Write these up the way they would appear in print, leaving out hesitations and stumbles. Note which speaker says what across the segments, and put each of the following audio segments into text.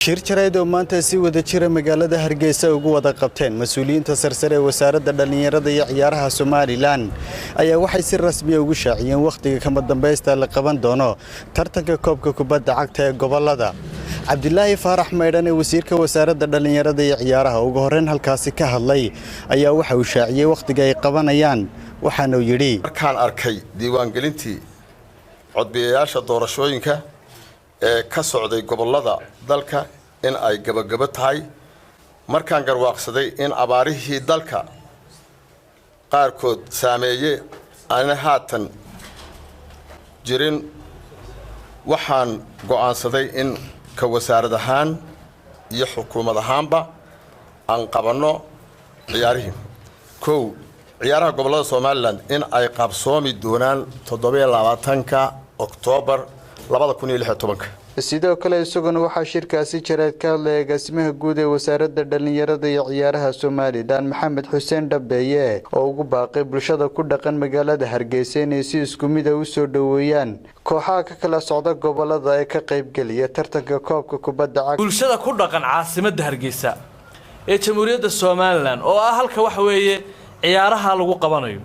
Speaker 1: shir jarayd oo maanta si wada jira magaalada Hargeysa ugu wada qabteen mas'uuliyiinta sarsare ee wasaaradda dhalinyarada iyo ciyaaraha Soomaaliland ayaa waxay si rasmi ah ugu shaaciyeen waqtiga kama dambaysta la qaban doono tartanka koobka kubadda cagta ee gobolada. Cabdilaahi Faarax Maydhan ee wasiirka wasaaradda dhalinyarada iyo ciyaaraha ugu horreyn halkaasi ka hadlay ayaa waxa uu shaaciyay waqtiga ay qabanayaan waxaana uu yiri
Speaker 2: markaan arkay diiwaangelintii codbiyayaasha doorashooyinka ee ka socday gobolada dalka in ay gabagabo tahay markaan garwaaqsaday in abaarihii dalka qaarkood saameeyay aan haatan jirin waxaan go'aansaday in ka wasaarad ahaan iyo xukuumad ahaanba aan qabanno ciyaaraha gobolada Soomaaliland in ay qabsoomi doonaan 27 Oktoobar 2016
Speaker 1: sidoo kale isaguna waxa shirkaasi jarayd ka hadlay agaasimaha guud ee wasaaradda dhalinyarada iyo ciyaaraha Soomaaliland Maxamed Xuseen Dhabeeye oo ugu baaqay bulshada ku dhaqan magaalada Hargeysa inay si isku mid ah u soo dhaweeyaan kooxaha ka kala socda gobolada ee ka qayb galaya tartanka koobka kubadda cagta
Speaker 3: bulshada ku dhaqan caasimadda Hargeysa ee Jamhuuriyadda Soomaaliland oo ah halka wax weeye ciyaaraha lagu qabanayo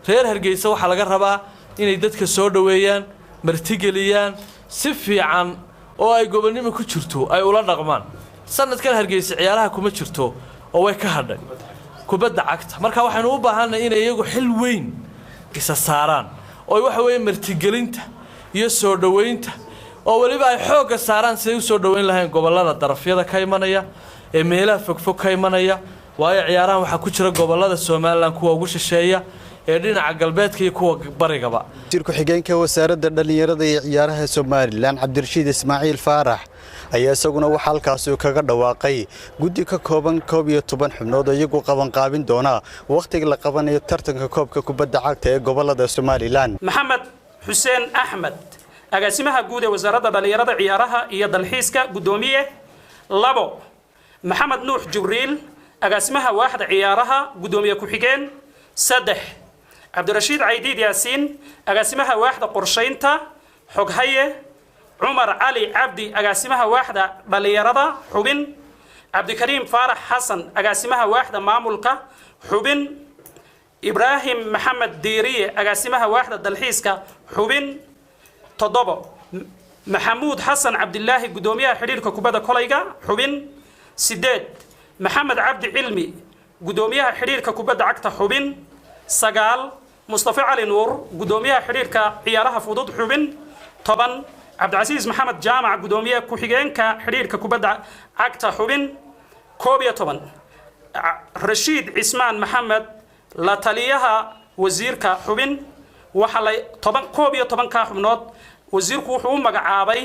Speaker 3: reer Hargeysa waxa laga rabaa inay dadka soo dhaweeyaan martigeliyaan si fiican oo ay gobolnimo ku jirto ay ula dhaqmaan sanadkan Hargeysa ciyaaraha kuma jirto oo way ka hadhay kubadda cagta marka waxaanu u baahanahay in iyagu xil weyn isa saaraan oo waxa weeye martigelinta iyo soo dhaweynta oo waliba ay xoog saaraan si ay u soo dhaweyn lahayn gobolada darafyada ka imanaya ee meelaha fogfog ka imanaya waayo ciyaaraha waxa ku jira gobolada Soomaaliland kuwa ugu shisheeya ee dhinaca galbeedka iyo kuwa barigaba
Speaker 1: wasiirka xigeenka wasaaradda dhalinyarada iyo ciyaaraha Soomaaliland Cabdirashiid Ismaaciil Faarax ayaa isaguna waxa halkaas uu kaga dhawaaqay guddi ka kooban 12 xubnood oo iyagu qaban qaabin doona waqtiga la qabanayo tartanka koobka kubadda cagta ee gobolada Soomaaliland.
Speaker 4: Maxamed Xuseen Axmed agaasimaha guud ee wasaaradda dhalinyarada ciyaaraha iyo dalxiiska gudoomiye 2 Maxamed Nuux Jibriil agaasimaha waaxda ciyaaraha gudoomiye ku xigeen 3 Cabdirashiid Caydiid Yaasiin agaasimaha waaxda qorsheynta xoghaye Umar Ali Abdi agaasimaha waaxda dhalinyarada xubin Cabdikariim Faarax Xasan agaasimaha waaxda maamulka xubin Ibrahim Maxamed Diiriye agaasimaha waaxda dalxiiska xubin 7 Maxamuud Xasan Cabdilaahi gudoomiyaha xiriirka kubadda kolayga xubin 8 Maxamed Cabdi Cilmi gudoomiyaha xiriirka kubadda cagta xubin 9 Mustafa Ali Nuur gudoomiyaha xiriirka ciyaaraha fudud xubin 10 Cabdilcasiis Maxamed Jaamac gudoomiyaha ku xigeenka xiriirka kubadda cagta xubin 11 Rashiid Ismaan Maxamed la taliyaha wasiirka xubin waxa la 11 ka xubnood wasiirku wuxuu u magacaabay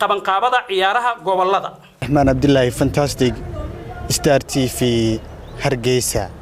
Speaker 4: qabanqaabada ciyaaraha gobolada
Speaker 1: Rahmaan Abdullaahi Fantastic Star TV Hargeysa.